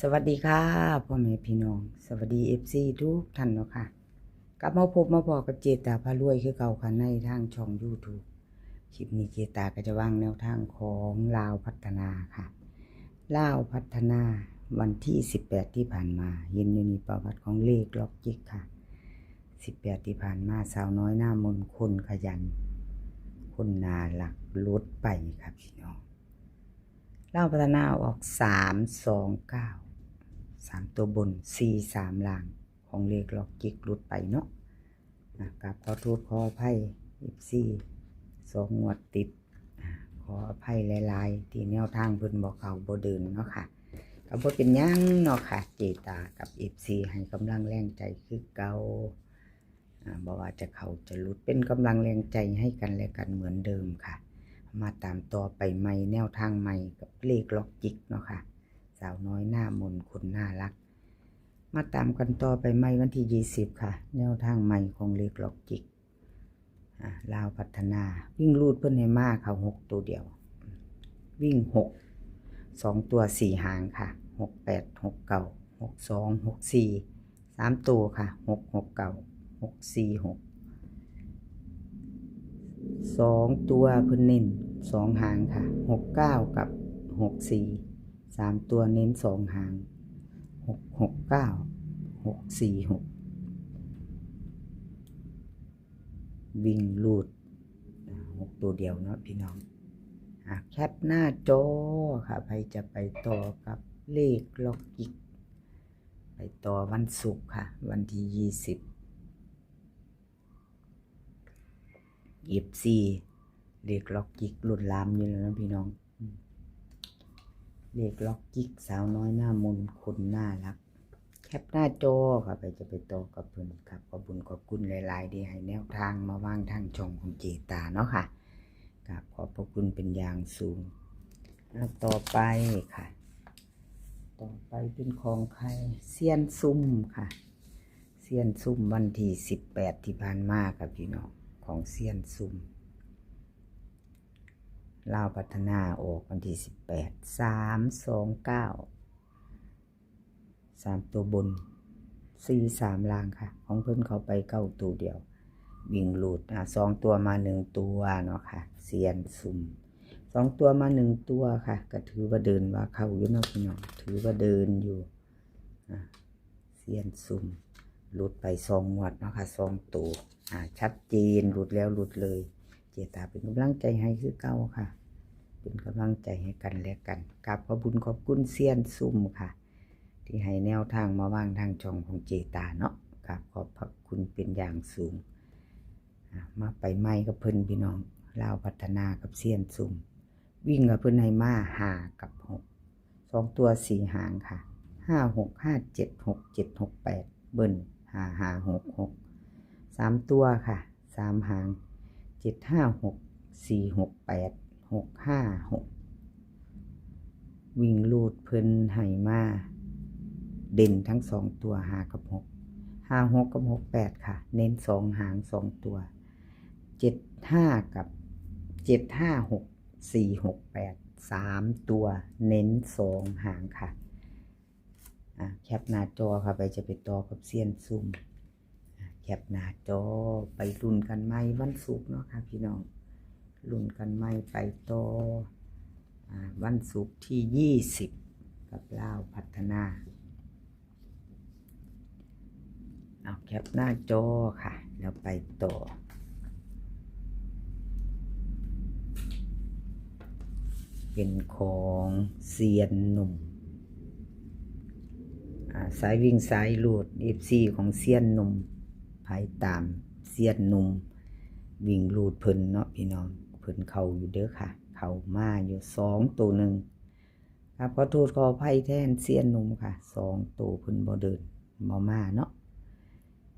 สวัสดีค่ะพ่อแม่พี่น้องสวัสดีFCทุกท่านเนาะค่ะกลับมาพบมาพอกับเจตาพารวยคือเก่าค่ะในทางช่อง YouTube คลิปนี้เจตาก็จะวางแนวทางของลาวพัฒนาค่ะลาวพัฒนาวันที่18ที่ผ่านมาเห็นอยู่ในประวัติของเลขล็อกจิกค่ะ18ที่ผ่านมาสาวน้อยหน้ามนต์คนขยันคนนาหลักลดไปครับพี่น้องลาวพัฒนาออก329 3ตัวบน43ล่างของเลขล็อกจิกรุดไปเนาะกับขอโทษขออภัย2 งวดติดขออภัยหลายๆที่แนวทางเพิ่นบอกเขาบ่เดินเนาะค่ะก็บ่เป็นหยังเนาะค่ะเจตากับ FC ให้กำลังแรงใจคือเก่าบ่ว่าจะเขาจะหลุดเป็นกำลังแรงใจให้กันและกันเหมือนเดิมค่ะมาตามต่อไปใหม่แนวทางใหม่กับเลขล็อกจิกเนาะค่ะสาวน้อยหน้ามนต์คนน่ารักมาตามกันต่อไปใหม่วันที่20ค่ะแนวทางใหม่ของเลขล็อกจิกลาวพัฒนาวิ่งรูดเพิ่นให้มาเขา6ตัวเดียววิ่ง2ตัว4หางค่ะ68 69 62 64 3ตัวค่ะ669 646 2ตัวเพิ่นเน้น2หางค่ะ69กับ64 3ตัวเน้น2หาง669 646วิ่งลูด6ตัวเดียวเนาะพี่น้องแคปหน้าจอค่ะใครจะไปต่อกับเลขล็อกจิกไปต่อวันศุกร์ค่ะวันที่24เลขล็อกจิกหลุดลามอยู่แล้วนะพี่น้องเลขล็อกจิกสาวน้อยหน้ามนต์คนน่ารักแคปหน้าจอค่ะไปจะไปต่อกับเพิ่นครับขอบคุณขอบคุณหลายๆที่ให้แนวทางมาวางทางช่องของเจตาเนาะค่ะครับขอบพระคุณเป็นอย่างสูงต่อไปค่ะต่อไปเป็นของใครเซียนซุ่มค่ะเซียนซุ่มวันที่18ที่ผ่านมาครับพี่น้องของเซียนซุ่มลาวพัฒนาออกวันที่18 329 3ตัวบน43ล่างค่ะของเพิ่นเขาไป9ตัวเดียววิ่งหลุด2ตัวมา1ตัวเนาะค่ะเซียนซุ่ม2ตัวมา1ตัวค่ะก็ถือว่าเดินว่าเข้าอยู่เนาะพี่น้องถือว่าเดินอยู่เซียนซุ่มหลุดไป2งวดเนาะค่ะ2ตัวชัดเจนหลุดแล้วหลุดเลยเจตาเป็นกำลังใจให้คือเก่าค่ะเป็นกำลังใจให้กันและกันกับขอบคุณขอบคุณเซียนซุ่มค่ะที่ให้แนวทางมาวางทางช่องของเจตาเนาะกับขอบพระคุณเป็นอย่างสูงมาไปใหม่กับเพิ่นพี่น้องลาวพัฒนากับเซียนซุ่มวิ่งกับเพิ่นให้มา5กับ6 2ตัว4หางค่ะ5 6 5 7 6 7 6 8เบิ้ล5 5 6 6 3ตัวค่ะ3หาง7 5 6 4 6 8 6 5 6วิ่งลูดเพิ่นให้มาเด่นทั้ง2ตัว5กับ6 5 6กับ6 8ค่ะเน้น2หาง2ตัว7 5กับ7 5 6 4 6 8 3ตัวเน้น2หางค่ะแคปหน้าจอค่ะไปจะไปต่อกับเซียนซุ่มแคปหน้าจอไปลุ้นกันใหม่วันศุกร์เนาะค่ะพี่น้องลุ้นกันใหม่ไปต่อวันศุกร์ที่20กับลาวพัฒนาแคปหน้าจอค่ะแล้วไปต่อเป็นของเซียนหนุ่มสายวิ่งสายลูด FC ของเซียนหนุ่มภายตามเซียนหนุ่มวิ่งลูดเพิ่นเนาะพี่น้องเพิ่นเข้าอยู่เด้อค่ะเข้ามาอยู่2ตัวหนึ่งครับขอโทษขออภัยแทนเซียนหนุ่มค่ะ2ตัวเพิ่นบ่เดินมาเนาะ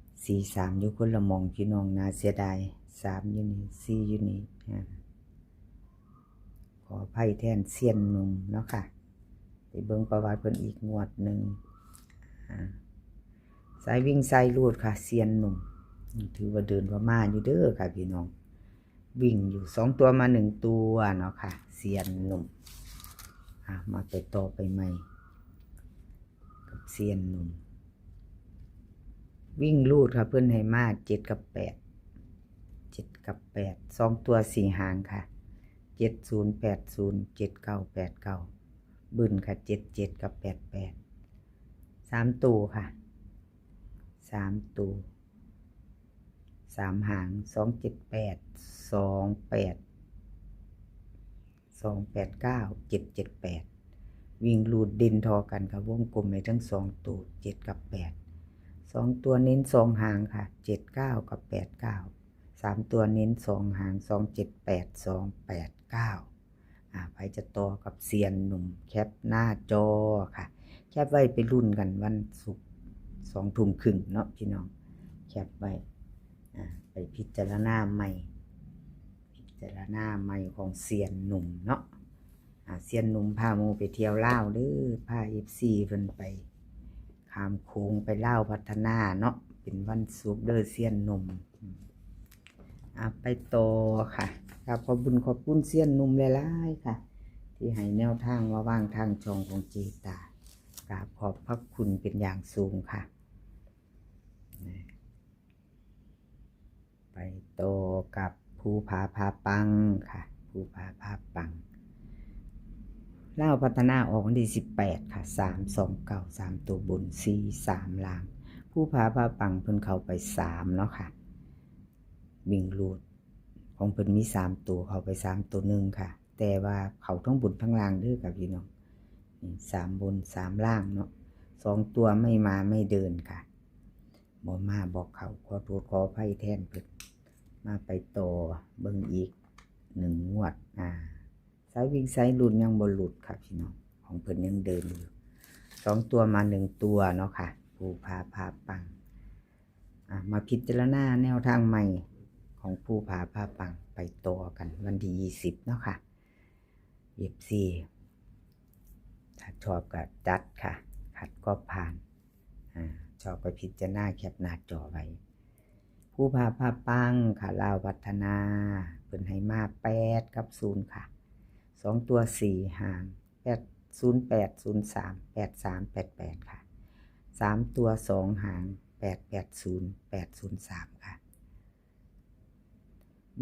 43อยู่คนละมองพี่น้องน่าเสียดาย3อยู่นี่4อยู่นี่ขออภัยแทนเซียนหนุ่มเนาะค่ะไปเบิ่งประวัติเพิ่นอีกงวดหนึ่งสายวิ่งสายลูดค่ะเซียนหนุ่มถือว่าเดินว่ามาอยู่เด้อค่ะพี่น้องวิ่งอยู่2ตัวมา1ตัวเนาะค่ะเซียนหนุ่มมาไปต่อไปใหม่ เซียนหนุ่มวิ่งลูดค่ะเพื่อนให้มา7 กับ 8 7 กับ 8 2 ตัว4 หางค่ะ70 80 79 89บึ้นค่ะ77 กับ 88 3 ตัวค่ะ3 ตัว3 หาง278 28 289 778วิ่งลูดดินทอกันค่ะวงกลมในทั้ง2 ตัว7 กับ 8 2 ตัวเน้น2 หางค่ะ79 กับ 89 3 ตัวเน้น2 หาง278 289ไปจะต่อกับเซียนหนุ่มแคปหน้าจอค่ะแคปไว้ไปรุ่นกันวันศุกร์2 ทุ่มครึ่งเนาะพี่น้องแคปไว้ไปพิจารณาใหม่ของเซียนหนุ่มเนาะเซียนหนุ่มพาหมู่ไปเที่ยวลาวหรือพา FC เพิ่นไปข้ามโขงไปลาวพัฒนาเนาะเป็นวันศุกร์เด้อเซียนหนุ่มไปต่อค่ะครับขอบคุณเซียนหนุ่มหลายๆค่ะที่ให้แนวทางมาว่างทางช่องของเจตากราบขอบพระคุณเป็นอย่างสูงค่ะไปต่อกับภูผาพาปังค่ะภูผาพาปังลาวพัฒนาออกวันที่18ค่ะ329 3 ตัวบน43 ล่างภูผาพาปังเพิ่นเข้าไป3เนาะค่ะวิ่งรูดของเพิ่นมี3 ตัวเข้าไป3 ตัว1ค่ะแต่ว่าเขาทั้งบนทั้งล่างเด้อกับพี่น้อง3 บน 3 ล่างเนาะ2 ตัวไม่มาไม่เดินค่ะบ่มาบอกเขาขอโทษขออภัยแทนเพิ่นมาไปต่อเบิ่งอีก1 งวดสายวิ่งสายหลุดยังบ่หลุดครับพี่น้องของเพิ่นยังเดินอยู่2 ตัวมา1 ตัวเนาะค่ะภูผาพาปังมาพิจารณาแนวทางใหม่ของภูผาพาปังไปต่อกันวันที่20เนาะค่ะ24ถ้าชอบก็จัดค่ะขัดก็ผ่านชอบไปพิจารณาแคปหน้าจอไว้ภูผาพาปังค่ะลาวพัฒนาเพิ่นให้มา8 กับ 0ค่ะ2 ตัว4 หาง08 03 83 88ค่ะ3 ตัว2 หาง880 803ค่ะ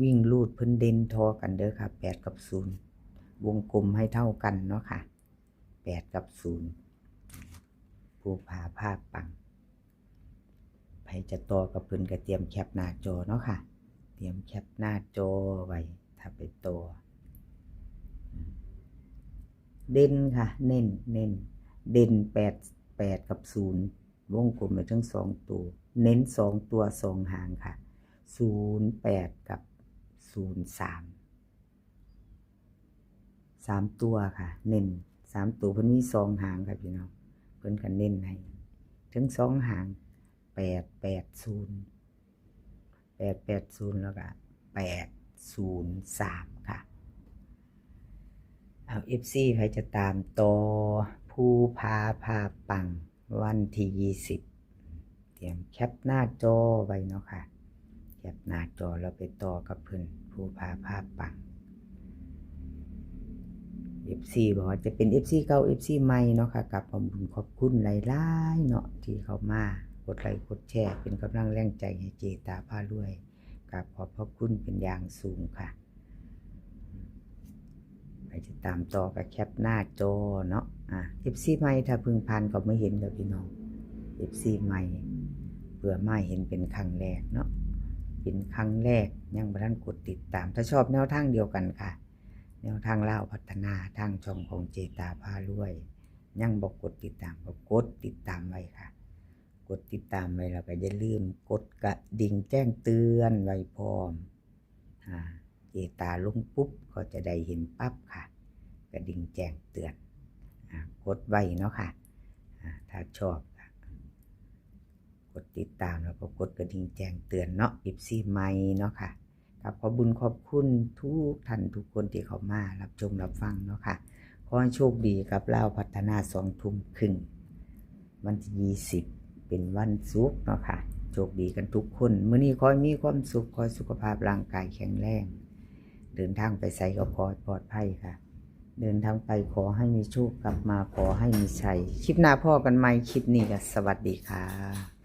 วิ่งลูดเพิ่นเด่นทอกันเด้อค่ะ8 กับ 0วงกลมให้เท่ากันเนาะค่ะ8 กับ 0ภูผาพาปังใครจะต่อกับเพิ่นก็เตรียมแคปหน้าจอเนาะค่ะเตรียมแคปหน้าจอไว้ถ้าไปต่อเด่นค่ะเน้นเด่น8 กับ 0วงกลมไปทั้ง2 ตัวเน้น2 ตัว2 หางค่ะ08 กับ 03 3 ตัวค่ะเน้น3 ตัวเพิ่นมี2 หางค่ะพี่น้องเพิ่นก็เน้นให้ถึง2 หาง880แล้วก็803ค่ะFC ใครจะตามต่อภูผาพาปังวันที่20เตรียมแคปหน้าจอไว้เนาะค่ะแคปหน้าจอแล้วไปต่อกับเพิ่นภูผาพาปัง FC บอกว่าจะเป็น FC เก่า FC ใหม่เนาะค่ะกับขอบคุณหลายๆเนาะที่เข้ามากดไลค์กดแชร์เป็นกำลังแรงใจให้เจตาพารวยกับขอบพระคุณเป็นอย่างสูงค่ะไปติดตามต่อกับแคปหน้าจอเนาะFC ใหม่ถ้าเพิ่งผ่านก็ไม่เห็นเด้อพี่น้อง FC ใหม่เผื่อไม่เห็นเป็นครั้งแรกเนาะเป็นครั้งแรกยังบ่ทันกดติดตามถ้าชอบแนวทางเดียวกันค่ะแนวทางลาวพัฒนาทางช่องของเจตาพารวยยังบอกกดติดตามก็กดติดตามไว้ค่ะกดติดตามไว้แล้วก็อย่าลืมกดกระดิ่งแจ้งเตือนไว้พร้อมเจตาลงปุ๊บก็จะได้เห็นปั๊บค่ะกระดิ่งแจ้งเตือนกดไว้เนาะค่ะถ้าชอบกดติดตามแล้วก็กดกระดิ่งแจ้งเตือนเนาะFC ใหม่เนาะค่ะกับขอบคุณทุกท่านทุกคนที่เข้ามารับชมรับฟังเนาะค่ะขอให้โชคดีกับลาวพัฒนา2 ทุ่มครึ่งวันที่20เป็นวันศุกร์เนาะค่ะโชคดีกันทุกคนมื้อนี้ขอให้มีความสุขขอสุขภาพร่างกายแข็งแรงเดินทางไปไสก็ขอปลอดภัยค่ะ เดินทางไปขอให้มีโชคกลับมาขอให้มีชัยคลิปหน้าพ่อกันไหมคลิปนี้ก็สวัสดีค่ะ